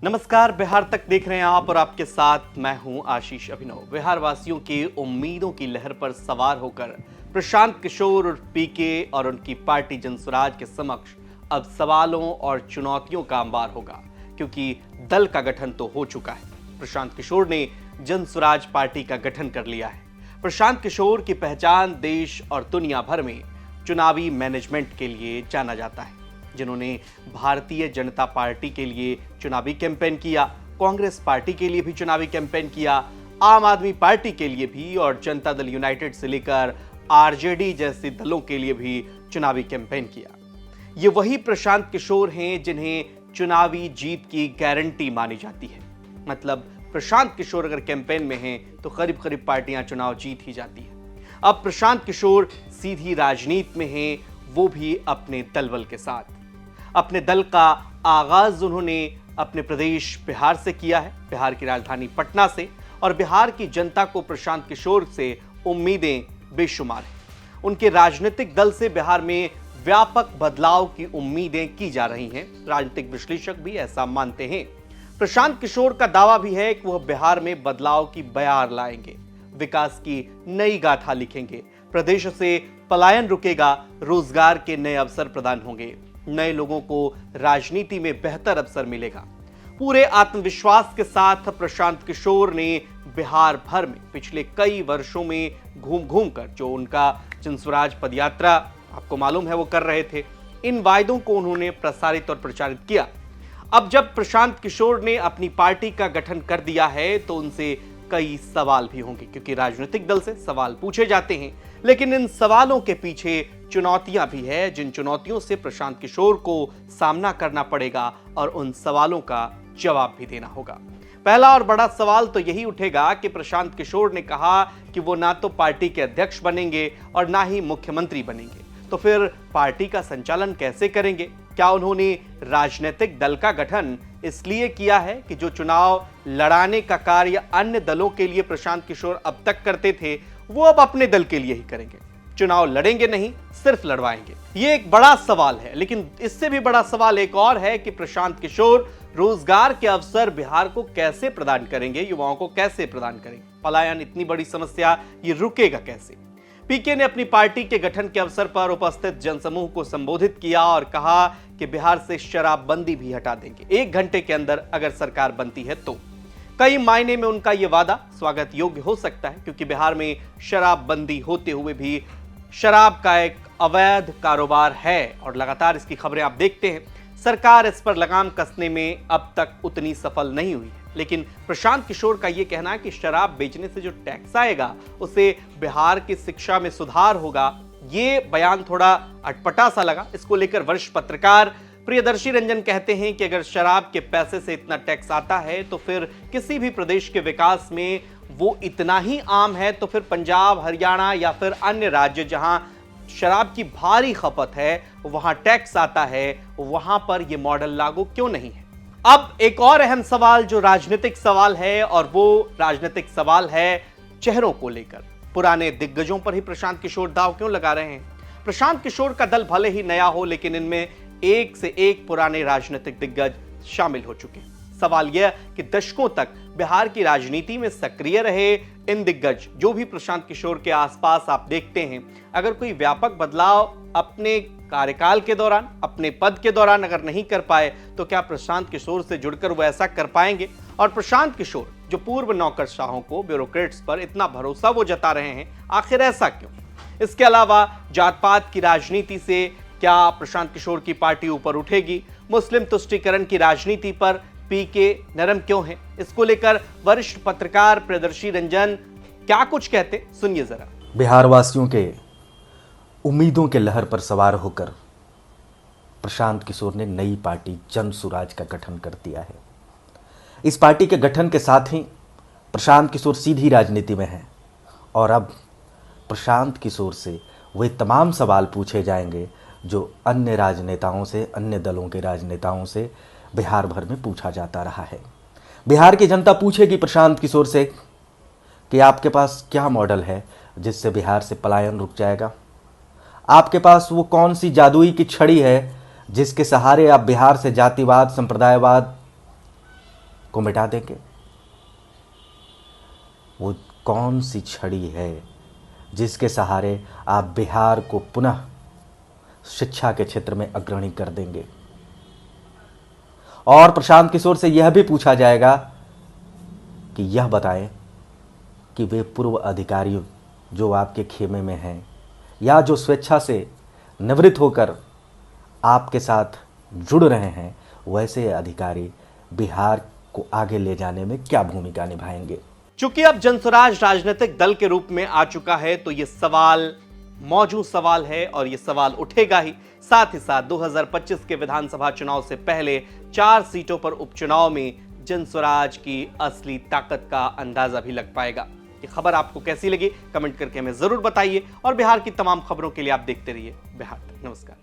नमस्कार, बिहार तक देख रहे हैं आप और आपके साथ मैं हूं आशीष अभिनव। बिहार वासियों की उम्मीदों की लहर पर सवार होकर प्रशांत किशोर और पीके और उनकी पार्टी जनसुराज के समक्ष अब सवालों और चुनौतियों का अंबार होगा, क्योंकि दल का गठन तो हो चुका है। प्रशांत किशोर ने जनसुराज पार्टी का गठन कर लिया है। प्रशांत किशोर की पहचान देश और दुनिया भर में चुनावी मैनेजमेंट के लिए जाना जाता है, जिन्होंने भारतीय जनता पार्टी के लिए चुनावी कैंपेन किया, कांग्रेस पार्टी के लिए भी चुनावी कैंपेन किया, आम आदमी पार्टी के लिए भी और जनता दल यूनाइटेड से लेकर आरजेडी जैसे दलों के लिए भी चुनावी कैंपेन किया। ये वही प्रशांत किशोर हैं जिन्हें चुनावी जीत की गारंटी मानी जाती है। मतलब प्रशांत किशोर अगर कैंपेन में हैं तो करीब करीब पार्टियां चुनाव जीत ही जाती है। अब प्रशांत किशोर सीधी राजनीति में हैं, वो भी अपने दलबल के साथ। अपने दल का आगाज उन्होंने अपने प्रदेश बिहार से किया है, बिहार की राजधानी पटना से, और बिहार की जनता को प्रशांत किशोर से उम्मीदें बेशुमार हैं। उनके राजनीतिक दल से बिहार में व्यापक बदलाव की उम्मीदें की जा रही हैं। राजनीतिक विश्लेषक भी ऐसा मानते हैं। प्रशांत किशोर का दावा भी है कि वह बिहार में बदलाव की बयार लाएंगे, विकास की नई गाथा लिखेंगे, प्रदेश से पलायन रुकेगा, रोजगार के नए अवसर प्रदान होंगे, नए लोगों को राजनीति में बेहतर अवसर मिलेगा। पूरे आत्मविश्वास के साथ प्रशांत किशोर ने बिहार भर में पिछले कई वर्षों में घूम घूम कर जो उनका जनसुराज पदयात्रा आपको मालूम है वो कर रहे थे, इन वायदों को उन्होंने प्रसारित और प्रचारित किया। अब जब प्रशांत किशोर ने अपनी पार्टी का गठन कर दिया है तो उनसे कई सवाल भी होंगे, क्योंकि राजनीतिक दल से सवाल पूछे जाते हैं। लेकिन इन सवालों के पीछे चुनौतियां भी है, जिन चुनौतियों से प्रशांत किशोर को सामना करना पड़ेगा और उन सवालों का जवाब भी देना होगा। पहला और बड़ा सवाल तो यही उठेगा कि प्रशांत किशोर ने कहा कि वो ना तो पार्टी के अध्यक्ष बनेंगे और ना ही मुख्यमंत्री बनेंगे, तो फिर पार्टी का संचालन कैसे करेंगे? क्या उन्होंने राजनीतिक दल का गठन इसलिए किया है कि जो चुनाव लड़ाने का कार्य अन्य दलों के लिए प्रशांत किशोर अब तक करते थे, वो अब अपने दल के लिए ही करेंगे? चुनाव लड़ेंगे नहीं, सिर्फ लड़वाएंगे। ये एक बड़ा सवाल है। लेकिन इससे भी बड़ा सवाल एक और है कि प्रशांत किशोर रोजगार के अवसर बिहार को कैसे प्रदान करेंगे, युवाओं को कैसे प्रदान करेंगे? पलायन इतनी बड़ी समस्या, ये रुकेगा कैसे? पीके ने अपनी पार्टी के गठन के अवसर पर उपस्थित जनसमूह को संबोधित किया और कहा कि बिहार से शराबबंदी भी हटा देंगे 1 घंटे के अंदर अगर सरकार बनती है तो। कई मायने में उनका यह वादा स्वागत योग्य हो सकता है, क्योंकि बिहार में शराबबंदी होते हुए भी शराब का एक अवैध कारोबार है और लगातार इसकी खबरें आप देखते हैं। सरकार इस पर लगाम कसने में अब तक उतनी सफल नहीं हुई है। लेकिन प्रशांत किशोर का यह कहना है कि शराब बेचने से जो टैक्स आएगा उससे बिहार की शिक्षा में सुधार होगा। ये बयान थोड़ा अटपटा सा लगा। इसको लेकर वरिष्ठ पत्रकार प्रियदर्शी रंजन कहते हैं कि अगर शराब के पैसे से इतना टैक्स आता है तो फिर किसी भी प्रदेश के विकास में वो इतना ही आम है, तो फिर पंजाब, हरियाणा या फिर अन्य राज्य जहां शराब की भारी खपत है, वहां टैक्स आता है, वहां पर यह मॉडल लागू क्यों नहीं है? अब एक और अहम सवाल जो राजनीतिक सवाल है, और वो राजनीतिक सवाल है चेहरों को लेकर। पुराने दिग्गजों पर ही प्रशांत किशोर दांव क्यों लगा रहे हैं? प्रशांत किशोर का दल भले ही नया हो, लेकिन इनमें एक से एक पुराने राजनीतिक दिग्गज शामिल हो चुके हैं। सवाल यह कि दशकों तक बिहार की राजनीति में सक्रिय रहे इन दिग्गज, जो भी प्रशांत किशोर के आसपास आप देखते हैं, अगर कोई व्यापक बदलाव अपने कार्यकाल के दौरान, अपने पद के दौरान अगर नहीं कर पाए, तो क्या प्रशांत किशोर से जुड़कर वो ऐसा कर पाएंगे? और प्रशांत किशोर जो पूर्व नौकरशाहों को, ब्यूरोक्रेट्स पर इतना भरोसा वो जता रहे हैं, आखिर ऐसा क्यों? इसके अलावा जात पात की राजनीति से क्या प्रशांत किशोर की पार्टी ऊपर उठेगी? मुस्लिम तुष्टीकरण की राजनीति पर पीके नरम क्यों है? इसको लेकर वरिष्ठ पत्रकार प्रियदर्शी रंजन क्या कुछ कहते, सुनिए जरा। बिहार वासियों के उम्मीदों के लहर पर सवार होकर प्रशांत किशोर ने नई पार्टी जनसुराज का गठन कर दिया है। इस पार्टी के गठन के साथ ही प्रशांत किशोर सीधी राजनीति में हैं और अब प्रशांत किशोर से वे तमाम सवाल पूछे जाएंगे जो अन्य राजनेताओं से, अन्य दलों के राजनेताओं से बिहार भर में पूछा जाता रहा है। बिहार की जनता पूछेगी प्रशांत किशोर से कि आपके पास क्या मॉडल है जिससे बिहार से पलायन रुक जाएगा? आपके पास वो कौन सी जादुई की छड़ी है जिसके सहारे आप बिहार से जातिवाद, संप्रदायवाद को मिटा देंगे? वो कौन सी छड़ी है जिसके सहारे आप बिहार को पुनः शिक्षा के क्षेत्र में अग्रणी कर देंगे? और प्रशांत किशोर से यह भी पूछा जाएगा कि यह बताएं कि वे पूर्व अधिकारी जो आपके खेमे में हैं या जो स्वेच्छा से निवृत्त होकर आपके साथ जुड़ रहे हैं, वैसे अधिकारी बिहार को आगे ले जाने में क्या भूमिका निभाएंगे? चूंकि अब जनसुराज राजनीतिक दल के रूप में आ चुका है तो ये सवाल मौजूद सवाल है और ये सवाल उठेगा ही। साथ ही साथ 2025 के विधानसभा चुनाव से पहले 4 सीटों पर उपचुनाव में जनसुराज की असली ताकत का अंदाजा भी लग पाएगा। ये खबर आपको कैसी लगी कमेंट करके हमें जरूर बताइए और बिहार की तमाम खबरों के लिए आप देखते रहिए बिहार तक। नमस्कार।